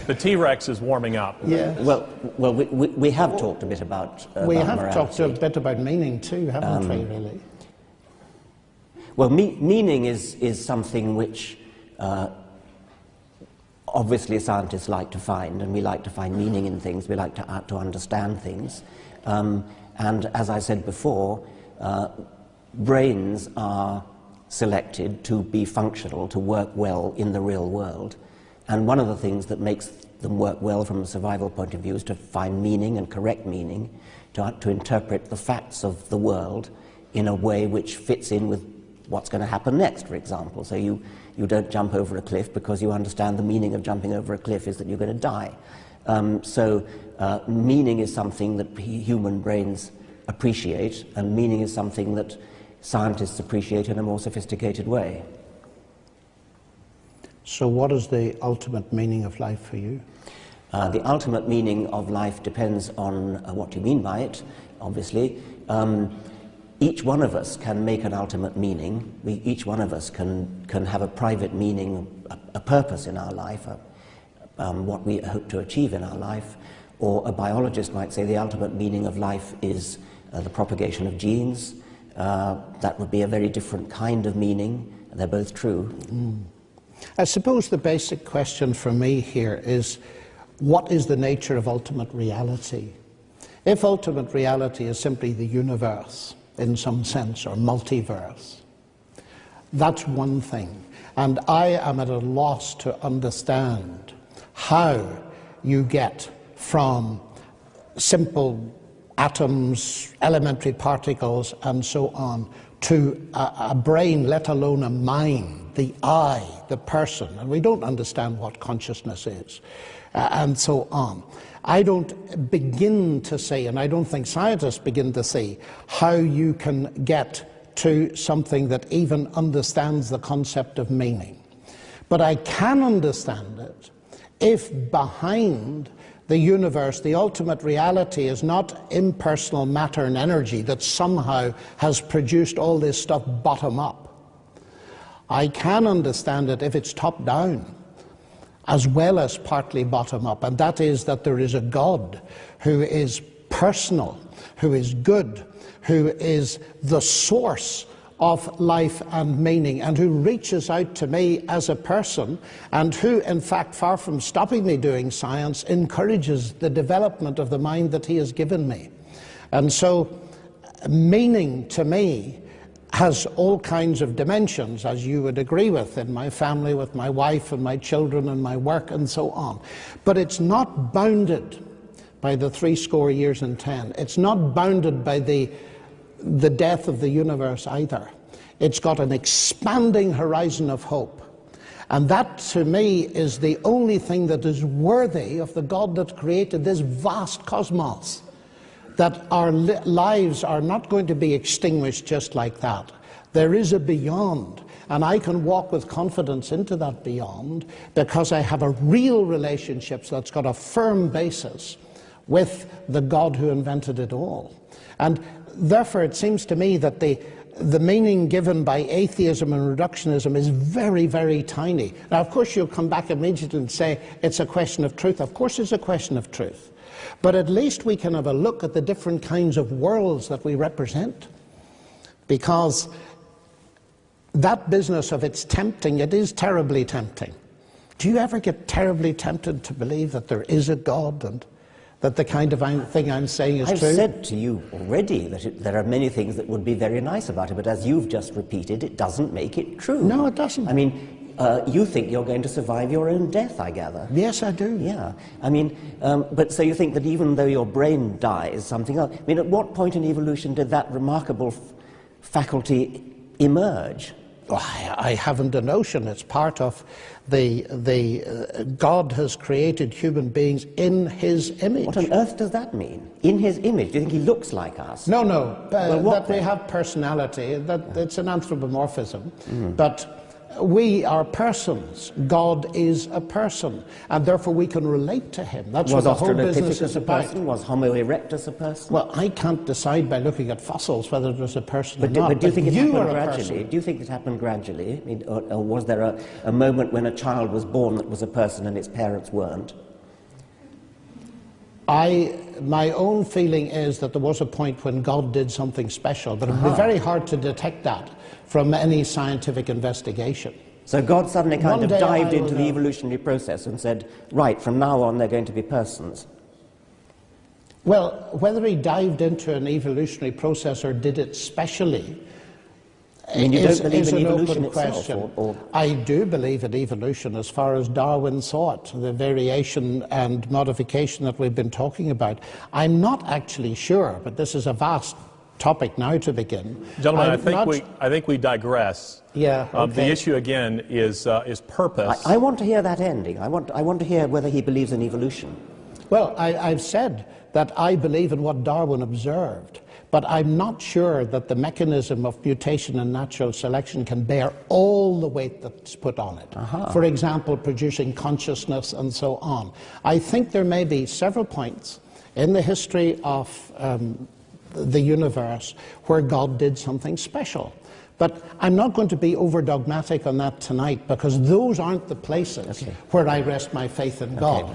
The T-Rex is warming up. Yeah. Well, we have talked a bit about we have morality. talked a bit about meaning too, haven't we, really? Well, meaning is something which obviously scientists like to find, and we like to find meaning in things. We like to understand things. And as I said before, brains are selected to be functional, to work well in the real world. And one of the things that makes them work well from a survival point of view is to find meaning and correct meaning, to interpret the facts of the world in a way which fits in with what's going to happen next, for example. So you don't jump over a cliff because you understand the meaning of jumping over a cliff is that you're going to die. So meaning is something that human brains appreciate, and meaning is something that scientists appreciate in a more sophisticated way. So what is the ultimate meaning of life for you? The ultimate meaning of life depends on what you mean by it, obviously. Each one of us can make an ultimate meaning. Each one of us can have a private meaning, a purpose in our life, what we hope to achieve in our life. Or a biologist might say the ultimate meaning of life is the propagation of genes. That would be a very different kind of meaning. They're both true. I suppose the basic question for me here is, what is the nature of ultimate reality? If ultimate reality is simply the universe, in some sense, or multiverse, that's one thing. And I am at a loss to understand how you get from simple atoms, elementary particles, and so on, to a brain, let alone a mind, the I, the person. And we don't understand what consciousness is, and so on. I don't begin to see, and I don't think scientists begin to see, how you can get to something that even understands the concept of meaning. But I can understand it if behind the universe, the ultimate reality is not impersonal matter and energy that somehow has produced all this stuff bottom up. I can understand it if it's top down, as well as partly bottom up, and that is that there is a God who is personal, who is good, who is the source of life and meaning, and who reaches out to me as a person, and who, in fact, far from stopping me doing science, encourages the development of the mind that he has given me. And so meaning to me has all kinds of dimensions, as you would agree with, in my family, with my wife and my children and my work and so on. But it's not bounded by the 70 years and 10. It's not bounded by the death of the universe either. It's got an expanding horizon of hope. And that, to me, is the only thing that is worthy of the God that created this vast cosmos. That our lives are not going to be extinguished just like that. There is a beyond, and I can walk with confidence into that beyond because I have a real relationship that's got a firm basis with the God who invented it all. And therefore it seems to me that the meaning given by atheism and reductionism is very, very tiny. Now, of course, you'll come back immediately and say it's a question of truth. Of course it's a question of truth. But at least we can have a look at the different kinds of worlds that we represent. Because that business of it's tempting, it is terribly tempting. Do you ever get terribly tempted to believe that there is a God and that the kind of thing I'm saying is true? I've said to you already that there are many things that would be very nice about it, but as you've just repeated, it doesn't make it true. No, it doesn't. I mean, you think you're going to survive your own death, I gather. Yes, I do. Yeah. I mean, but so you think that even though your brain dies, something else... I mean, at what point in evolution did that remarkable faculty emerge? I haven't a notion. It's part of God has created human beings in his image. What on earth does that mean? In his image? Do you think he looks like us? No, no. Well, that we have personality, that it's an anthropomorphism. But we are persons. God is a person, and therefore we can relate to him. That's what the whole business is about. Was Homo erectus a person? Well, I can't decide by looking at fossils whether it was a person or not. But do you think it happened gradually? Person. Do you think it happened gradually? I mean, or was there a moment when a child was born that was a person and its parents weren't? My own feeling is that there was a point when God did something special, but it would be very hard to detect that from any scientific investigation. So God suddenly kind of dived into the evolutionary process and said, right, from now on they're going to be persons. Well, whether he dived into an evolutionary process or did it specially is an open question. I do believe in evolution as far as Darwin saw it, the variation and modification that we've been talking about. I'm not actually sure, but this is a vast topic now to begin. Gentlemen, I think we digress. Yeah. Okay. The issue again is purpose. I want to hear that ending. I want to hear whether he believes in evolution. Well, I've said that I believe in what Darwin observed, but I'm not sure that the mechanism of mutation and natural selection can bear all the weight that's put on it. For example, producing consciousness and so on. I think there may be several points in the history of the universe where God did something special. But I'm not going to be over-dogmatic on that tonight, because those aren't the places where I rest my faith in God.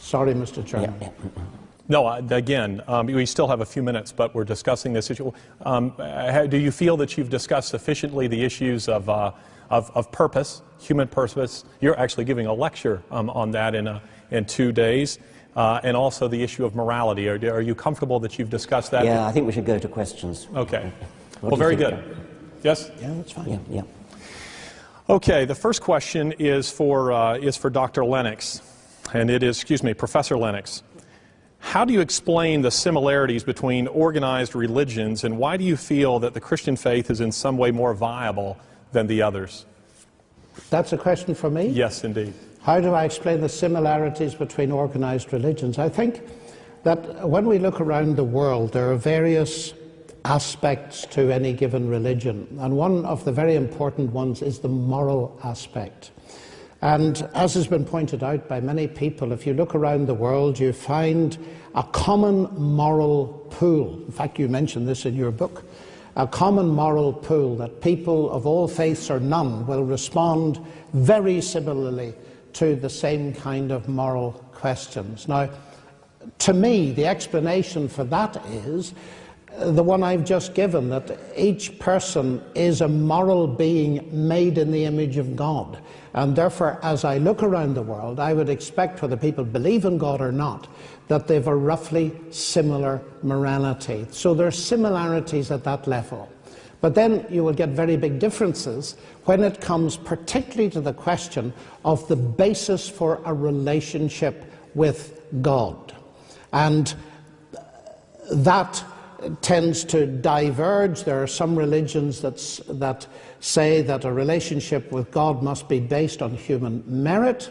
Sorry, Mr. Chairman. No, again, we still have a few minutes, but we're discussing this issue. Do you feel that you've discussed sufficiently the issues of purpose, human purpose? You're actually giving a lecture on that in 2 days. And also the issue of morality. Are you comfortable that you've discussed that? Yeah, I think we should go to questions. Okay. Well, very good. Yes? Yeah, that's fine. Yeah. Okay, the first question is for Dr. Leynicks, and it is, Professor Leynicks. How do you explain the similarities between organized religions, and why do you feel that the Christian faith is in some way more viable than the others? That's a question for me? Yes, indeed. How do I explain the similarities between organized religions? I think that when we look around the world, there are various aspects to any given religion, and one of the very important ones is the moral aspect. And as has been pointed out by many people, if you look around the world, you find a common moral pool. In fact, you mentioned this in your book. A common moral pool that people of all faiths or none will respond very similarly to the same kind of moral questions. Now, to me, the explanation for that is the one I've just given, that each person is a moral being made in the image of God. And therefore, as I look around the world, I would expect, whether people believe in God or not, that they have a roughly similar morality. So there are similarities at that level. But then you will get very big differences when it comes particularly to the question of the basis for a relationship with God. And that tends to diverge. There are some religions that say that a relationship with God must be based on human merit.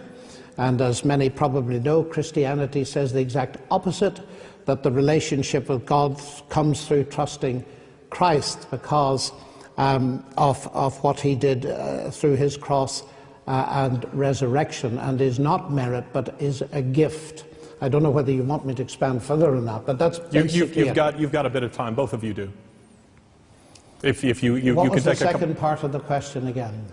And as many probably know, Christianity says the exact opposite, that the relationship with God comes through trusting Christ because of what he did through his cross and resurrection, and is not merit but is a gift. I don't know whether you want me to expand further on that, but that's basically you've got a bit of time. Both of you do. If you what could was the take second part of the question again?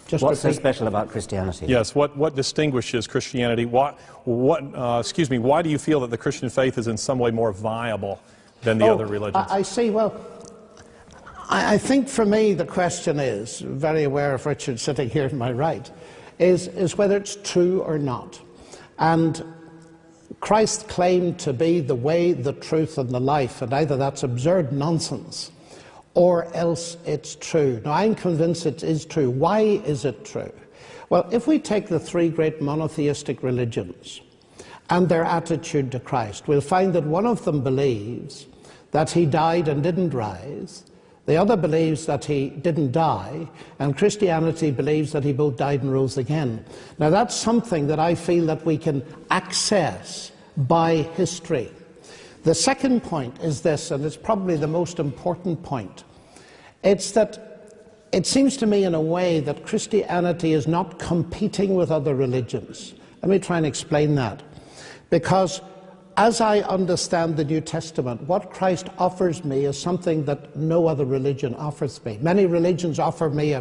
Just what's so special about Christianity? Yes. What distinguishes Christianity? Why do you feel that the Christian faith is in some way more viable than the other religions? I see. Well, I think for me the question is, very aware of Richard sitting here to my right, is whether it's true or not. And Christ claimed to be the way, the truth, and the life, and either that's absurd nonsense or else it's true. Now, I'm convinced it is true. Why is it true? Well, if we take the three great monotheistic religions and their attitude to Christ, we'll find that one of them believes that he died and didn't rise, The other believes that he didn't die, and Christianity believes that he both died and rose again. Now that's something that I feel that we can access by history. The second point is this, and it's probably the most important point. It's that it seems to me in a way that Christianity is not competing with other religions. Let me try and explain that. Because as I understand the New Testament, what Christ offers me is something that no other religion offers me. Many religions offer me a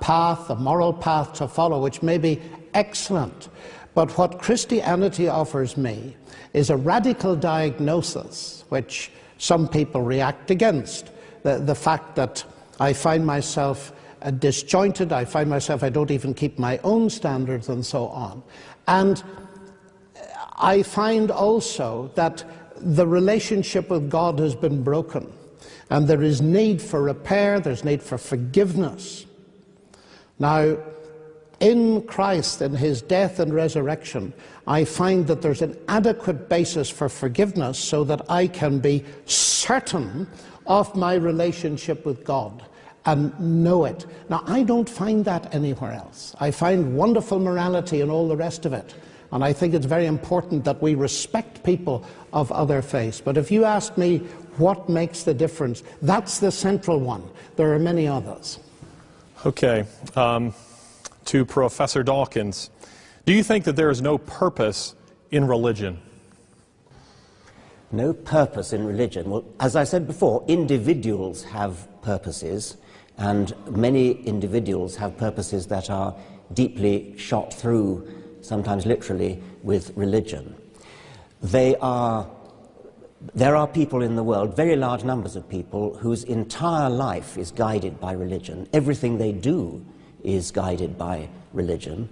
path, a moral path to follow, which may be excellent. But what Christianity offers me is a radical diagnosis, which some people react against. The fact that I find myself disjointed, I find myself, I don't even keep my own standards and so on. And I find also that the relationship with God has been broken, and there is need for repair, there's need for forgiveness. Now, in Christ, in his death and resurrection, I find that there's an adequate basis for forgiveness so that I can be certain of my relationship with God and know it. Now, I don't find that anywhere else. I find wonderful morality and all the rest of it. And I think it's very important that we respect people of other faiths. But if you ask me what makes the difference, that's the central one. There are many others. Okay. To Professor Dawkins, do you think that there is no purpose in religion? No purpose in religion? Well, as I said before, individuals have purposes, and many individuals have purposes that are deeply shot through, sometimes literally, with religion. There are people in the world, very large numbers of people, whose entire life is guided by religion. Everything they do is guided by religion.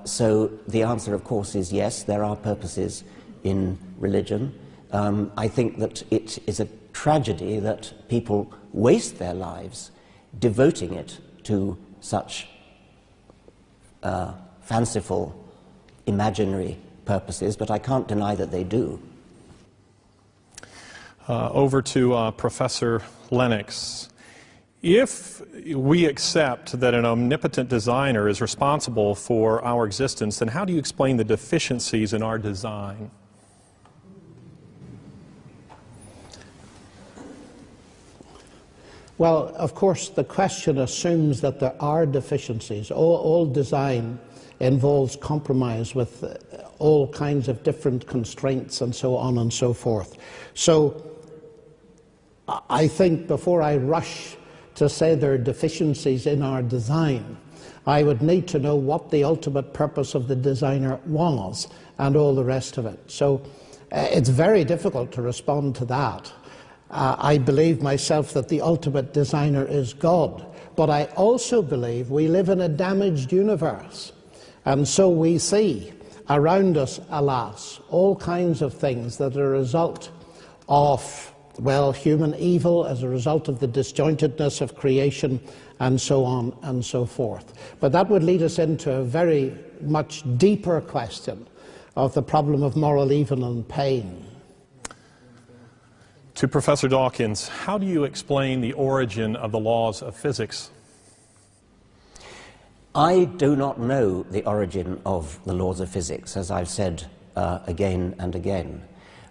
So the answer, of course, is yes, there are purposes in religion. I think that it is a tragedy that people waste their lives devoting it to such fanciful, imaginary purposes, but I can't deny that they do. Over to Professor Leynicks. If we accept that an omnipotent designer is responsible for our existence, then how do you explain the deficiencies in our design? Well, of course, the question assumes that there are deficiencies. All design involves compromise with all kinds of different constraints and so on and so forth. So I think before I rush to say there are deficiencies in our design, I would need to know what the ultimate purpose of the designer was and all the rest of it. So it's very difficult to respond to that. I believe myself that the ultimate designer is God, but I also believe we live in a damaged universe, and so we see around us, alas, all kinds of things that are a result of, well, human evil as a result of the disjointedness of creation and so on and so forth. But that would lead us into a very much deeper question of the problem of moral evil and pain. To Professor Dawkins, how do you explain the origin of the laws of physics? I do not know the origin of the laws of physics, as I've said again and again.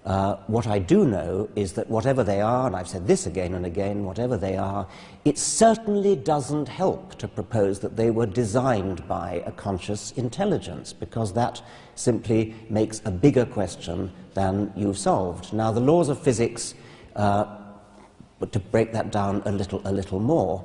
What I do know is that whatever they are, and I've said this again and again, whatever they are, it certainly doesn't help to propose that they were designed by a conscious intelligence, because that simply makes a bigger question than you've solved. Now, the laws of physics, but to break that down a little more,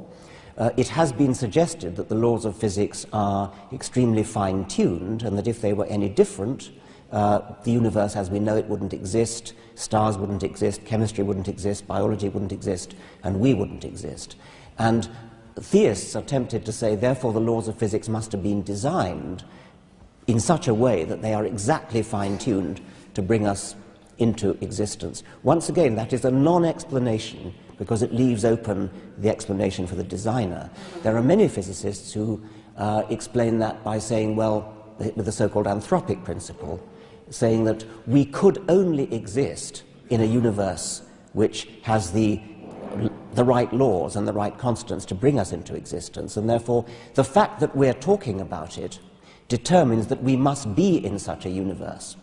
it has been suggested that the laws of physics are extremely fine-tuned, and that if they were any different, the universe as we know it wouldn't exist, stars wouldn't exist, chemistry wouldn't exist, biology wouldn't exist, and we wouldn't exist. And theists are tempted to say, therefore, the laws of physics must have been designed in such a way that they are exactly fine-tuned to bring us into existence. Once again, that is a non-explanation, because it leaves open the explanation for the designer. There are many physicists who explain that by saying, well, with the so-called anthropic principle, saying that we could only exist in a universe which has the the right laws and the right constants to bring us into existence, and therefore the fact that we're talking about it determines that we must be in such a universe.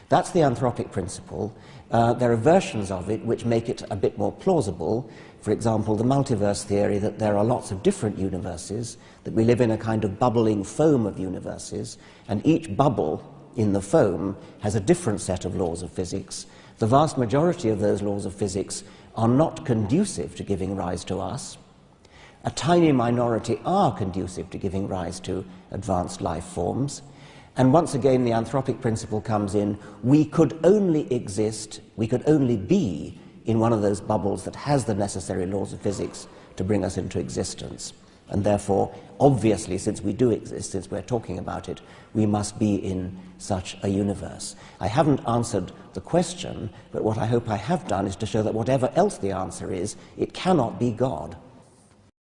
That's the anthropic principle. There are versions of it which make it a bit more plausible. For example, the multiverse theory, that there are lots of different universes, that we live in a kind of bubbling foam of universes, and each bubble in the foam has a different set of laws of physics. The vast majority of those laws of physics are not conducive to giving rise to us. A tiny minority are conducive to giving rise to advanced life forms. And once again, the anthropic principle comes in. We could only exist, we could only be in one of those bubbles that has the necessary laws of physics to bring us into existence. And therefore, obviously, since we do exist, since we're talking about it, we must be in such a universe. I haven't answered the question, but what I hope I have done is to show that whatever else the answer is, it cannot be God.